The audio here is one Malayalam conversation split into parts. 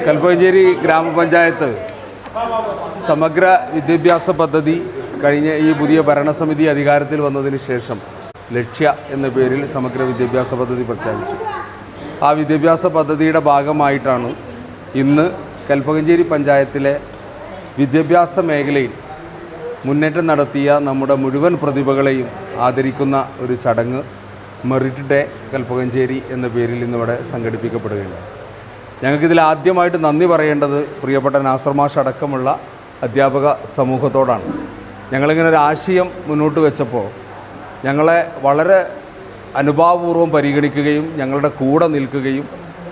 കൽപ്പകഞ്ചേരി ഗ്രാമപഞ്ചായത്ത് സമഗ്ര വിദ്യാഭ്യാസ പദ്ധതി കഴിഞ്ഞ ഈ പുതിയ ഭരണസമിതി അധികാരത്തിൽ വന്നതിന് ശേഷം ലക്ഷ്യ എന്ന പേരിൽ സമഗ്ര വിദ്യാഭ്യാസ പദ്ധതി പ്രഖ്യാപിച്ചു. ആ വിദ്യാഭ്യാസ പദ്ധതിയുടെ ഭാഗമായിട്ടാണ് ഇന്ന് കൽപ്പകഞ്ചേരി പഞ്ചായത്തിലെ വിദ്യാഭ്യാസ മേഖലയിൽ മുന്നേറ്റം നടത്തിയ നമ്മുടെ മുഴുവൻ പ്രതിഭകളെയും ആദരിക്കുന്ന ഒരു ചടങ്ങ് മെറിറ്റ് ഡേ കൽപ്പകഞ്ചേരി എന്ന പേരിൽ ഇന്നിവിടെ സംഘടിപ്പിക്കപ്പെടുകയുണ്ട്. ഞങ്ങൾക്കിതിൽ ആദ്യമായിട്ട് നന്ദി പറയേണ്ടത് പ്രിയപ്പെട്ട നാസർ മാഷ് അടക്കമുള്ള അധ്യാപക സമൂഹത്തോടാണ്. ഞങ്ങളിങ്ങനെ ഒരു ആശയം മുന്നോട്ട് വെച്ചപ്പോൾ ഞങ്ങളെ വളരെ അനുഭാവപൂർവ്വം പരിഗണിക്കുകയും ഞങ്ങളുടെ കൂടെ നിൽക്കുകയും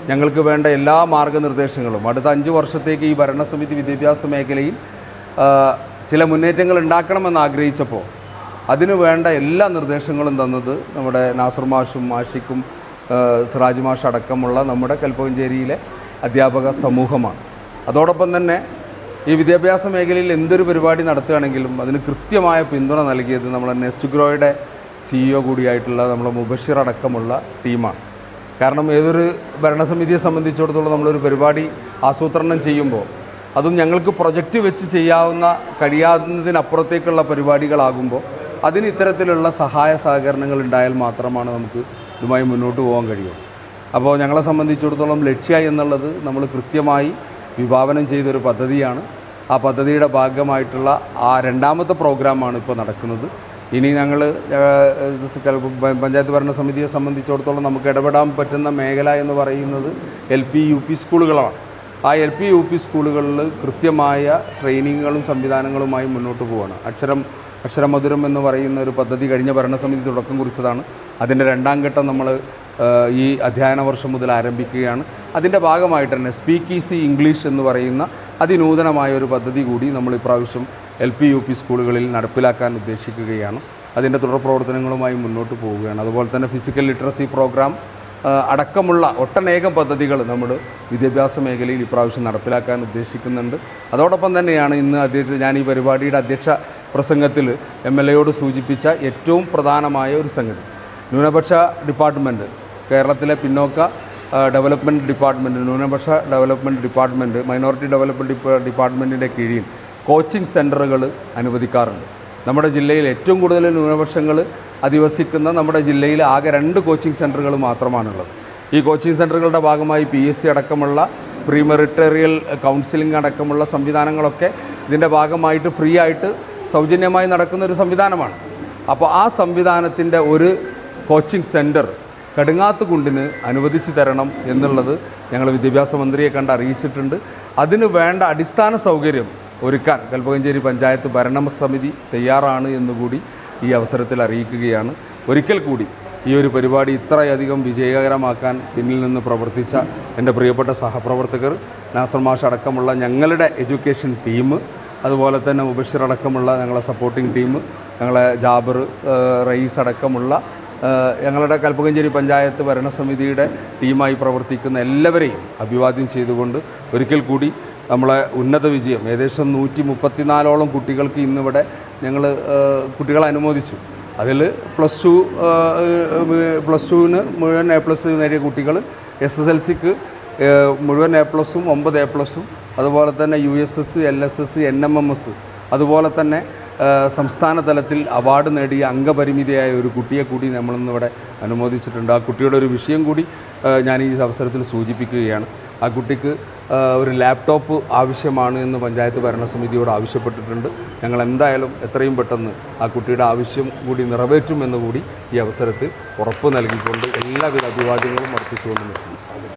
ഞങ്ങൾക്ക് വേണ്ട എല്ലാ മാർഗനിർദ്ദേശങ്ങളും അടുത്ത 5 വർഷത്തേക്ക് ഈ ഭരണസമിതി വിദ്യാഭ്യാസ മേഖലയിൽ ചില മുന്നേറ്റങ്ങൾ ഉണ്ടാക്കണമെന്ന് ആഗ്രഹിച്ചപ്പോൾ അതിനു വേണ്ട എല്ലാ നിർദ്ദേശങ്ങളും തന്നത് നമ്മുടെ നാസർ മാഷും ആഷിഖും സിറാജ് മാഷ് അടക്കമുള്ള നമ്മുടെ കൽപ്പകഞ്ചേരിയിലെ അധ്യാപക സമൂഹമാണ്. അതോടൊപ്പം തന്നെ ഈ വിദ്യാഭ്യാസ മേഖലയിൽ എന്തൊരു പരിപാടി നടത്തുകയാണെങ്കിലും അതിന് കൃത്യമായ പിന്തുണ നൽകിയത് നമ്മുടെ നെസ്റ്റ് ഗ്രോയുടെ CEO കൂടിയായിട്ടുള്ള നമ്മുടെ മുബഷിർ അടക്കമുള്ള ടീമാണ്. കാരണം ഏതൊരു ഭരണസമിതിയെ സംബന്ധിച്ചിടത്തോളം നമ്മളൊരു പരിപാടി ആസൂത്രണം ചെയ്യുമ്പോൾ അതും ഞങ്ങൾക്ക് പ്രൊജക്റ്റ് വെച്ച് ചെയ്യാവുന്ന കഴിയാവുന്നതിനപ്പുറത്തേക്കുള്ള പരിപാടികളാകുമ്പോൾ അതിന് ഇത്തരത്തിലുള്ള സഹായ സഹകരണങ്ങൾ ഉണ്ടായാൽ മാത്രമാണ് നമുക്ക് ഇതുമായി മുന്നോട്ട് പോകാൻ കഴിയും. അപ്പോൾ ഞങ്ങളെ സംബന്ധിച്ചിടത്തോളം ലക്ഷ്യ എന്നുള്ളത് നമ്മൾ കൃത്യമായി വിഭാവനം ചെയ്തൊരു പദ്ധതിയാണ്. ആ പദ്ധതിയുടെ ഭാഗമായിട്ടുള്ള ആ 2ാമത്തെ പ്രോഗ്രാമാണ് ഇപ്പോൾ നടക്കുന്നത്. ഇനി ഞങ്ങൾ പഞ്ചായത്ത് ഭരണസമിതിയെ സംബന്ധിച്ചിടത്തോളം നമുക്ക് ഇടപെടാൻ പറ്റുന്ന മേഖല എന്ന് പറയുന്നത് LP UP സ്കൂളുകളാണ്. ആ LP UP സ്കൂളുകളിൽ കൃത്യമായ ട്രെയിനിങ്ങുകളും സംവിധാനങ്ങളുമായി മുന്നോട്ട് പോവുകയാണ്. അക്ഷരമധുരം എന്ന് പറയുന്ന ഒരു പദ്ധതി കഴിഞ്ഞ ഭരണസമിതി തുടക്കം കുറിച്ചതാണ്. അതിൻ്റെ 2ാം ഘട്ടം നമ്മൾ ഈ അധ്യയന വർഷം മുതൽ ആരംഭിക്കുകയാണ്. അതിൻ്റെ ഭാഗമായിട്ട് തന്നെ സ്പീക്ക് ഈസി ഇംഗ്ലീഷ് എന്ന് പറയുന്ന അതിനൂതനമായ ഒരു പദ്ധതി കൂടി നമ്മൾ ഇപ്രാവശ്യം LP UP സ്കൂളുകളിൽ നടപ്പിലാക്കാൻ ഉദ്ദേശിക്കുകയാണ്. അതിൻ്റെ തുടർ പ്രവർത്തനങ്ങളുമായി മുന്നോട്ട് പോവുകയാണ്. അതുപോലെ തന്നെ ഫിസിക്കൽ ലിറ്ററസി പ്രോഗ്രാം അടക്കമുള്ള ഒട്ടനേകം പദ്ധതികൾ നമ്മൾ വിദ്യാഭ്യാസ മേഖലയിൽ ഇപ്രാവശ്യം നടപ്പിലാക്കാൻ ഉദ്ദേശിക്കുന്നുണ്ട്. അതോടൊപ്പം തന്നെയാണ് ഇന്ന് ഞാൻ ഈ പരിപാടിയുടെ അധ്യക്ഷ പ്രസംഗത്തിൽ MLAയോട് സൂചിപ്പിച്ച ഏറ്റവും പ്രധാനമായ ഒരു സംഗതി, ന്യൂനപക്ഷ ഡിപ്പാർട്ട്മെൻറ്റ്, കേരളത്തിലെ പിന്നോക്ക ഡെവലപ്മെൻറ്റ് ഡിപ്പാർട്ട്മെൻറ്റ്, ന്യൂനപക്ഷ ഡെവലപ്മെൻറ്റ് ഡിപ്പാർട്ട്മെൻറ്റ്, മൈനോറിറ്റി ഡെവലപ്മെൻറ്റ് ഡിപ്പാർട്ട്മെൻറ്റിൻ്റെ കീഴിൽ കോച്ചിങ് സെൻറ്ററുകൾ അനുവദിക്കാറുണ്ട്. നമ്മുടെ ജില്ലയിൽ ഏറ്റവും കൂടുതൽ ന്യൂനപക്ഷങ്ങൾ അധിവസിക്കുന്ന നമ്മുടെ ജില്ലയിൽ ആകെ 2 കോച്ചിങ് സെൻറ്ററുകൾ മാത്രമാണുള്ളത്. ഈ കോച്ചിങ് സെൻറ്ററുകളുടെ ഭാഗമായി PSC അടക്കമുള്ള പ്രീ മെറിറ്ററിയൽ കൗൺസിലിംഗ് അടക്കമുള്ള സംവിധാനങ്ങളൊക്കെ ഇതിൻ്റെ ഭാഗമായിട്ട് ഫ്രീ ആയിട്ട് സൗജന്യമായി നടക്കുന്ന ഒരു സംവിധാനമാണ്. അപ്പോൾ ആ സംവിധാനത്തിൻ്റെ ഒരു കോച്ചിങ് സെൻറ്റർ കടുങ്ങാത്തുകുണ്ടിന് അനുവദിച്ചു തരണം എന്നുള്ളത് ഞങ്ങൾ വിദ്യാഭ്യാസ മന്ത്രിയെ കണ്ട് അറിയിച്ചിട്ടുണ്ട്. അതിന് വേണ്ട അടിസ്ഥാന സൗകര്യം ഒരുക്കാൻ കൽപ്പകഞ്ചേരി പഞ്ചായത്ത് ഭരണസമിതി തയ്യാറാണ് എന്നുകൂടി ഈ അവസരത്തിൽ അറിയിക്കുകയാണ്. ഒരിക്കൽ കൂടി ഈ ഒരു പരിപാടി ഇത്രയധികം വിജയകരമാക്കാൻ പിന്നിൽ നിന്ന് പ്രവർത്തിച്ച എൻ്റെ പ്രിയപ്പെട്ട സഹപ്രവർത്തകർ, നാസർ മാഷ് അടക്കമുള്ള ഞങ്ങളുടെ എഡ്യൂക്കേഷൻ ടീം, അതുപോലെ തന്നെ മുബഷിർ അടക്കമുള്ള ഞങ്ങളെ സപ്പോർട്ടിംഗ് ടീം, ഞങ്ങളെ ജാബർ, റയീസ് അടക്കമുള്ള ഞങ്ങളുടെ കൽപ്പകഞ്ചേരി പഞ്ചായത്ത് ഭരണസമിതിയുടെ ടീമായി പ്രവർത്തിക്കുന്ന എല്ലാവരെയും അഭിവാദ്യം ചെയ്തുകൊണ്ട് ഒരിക്കൽ കൂടി നമ്മളെ ഉന്നത വിജയം ഏകദേശം 134ഓളം കുട്ടികൾക്ക് ഇന്നിവിടെ ഞങ്ങൾ കുട്ടികളെ അനുമോദിച്ചു. അതിൽ പ്ലസ് ടുവിന് മുഴുവൻ A+ നേടിയ കുട്ടികൾ, SSLCക്ക് മുഴുവൻ A+, 9 A+, അതുപോലെ തന്നെ USS, LSS, NMMS, അതുപോലെ തന്നെ സംസ്ഥാന തലത്തിൽ അവാർഡ് നേടിയ അംഗപരിമിതിയായ ഒരു കുട്ടിയെ കൂടി നമ്മളിന്നിവിടെ അനുമോദിച്ചിട്ടുണ്ട്. ആ കുട്ടിയുടെ ഒരു വിഷയം കൂടി ഞാൻ ഈ അവസരത്തിൽ സൂചിപ്പിക്കുകയാണ്. ആ കുട്ടിക്ക് ഒരു ലാപ്ടോപ്പ് ആവശ്യമാണ് എന്ന് പഞ്ചായത്ത് ഭരണസമിതിയോട് ആവശ്യപ്പെട്ടിട്ടുണ്ട്. ഞങ്ങൾ എന്തായാലും എത്രയും പെട്ടെന്ന് ആ കുട്ടിയുടെ ആവശ്യം കൂടി നിറവേറ്റുമെന്ന് കൂടി ഈ അവസരത്തിൽ ഉറപ്പ് നൽകിക്കൊണ്ട് എല്ലാവിധ അഭിവാദ്യങ്ങളും അർപ്പിച്ചുകൊണ്ട് നിർത്തുന്നു.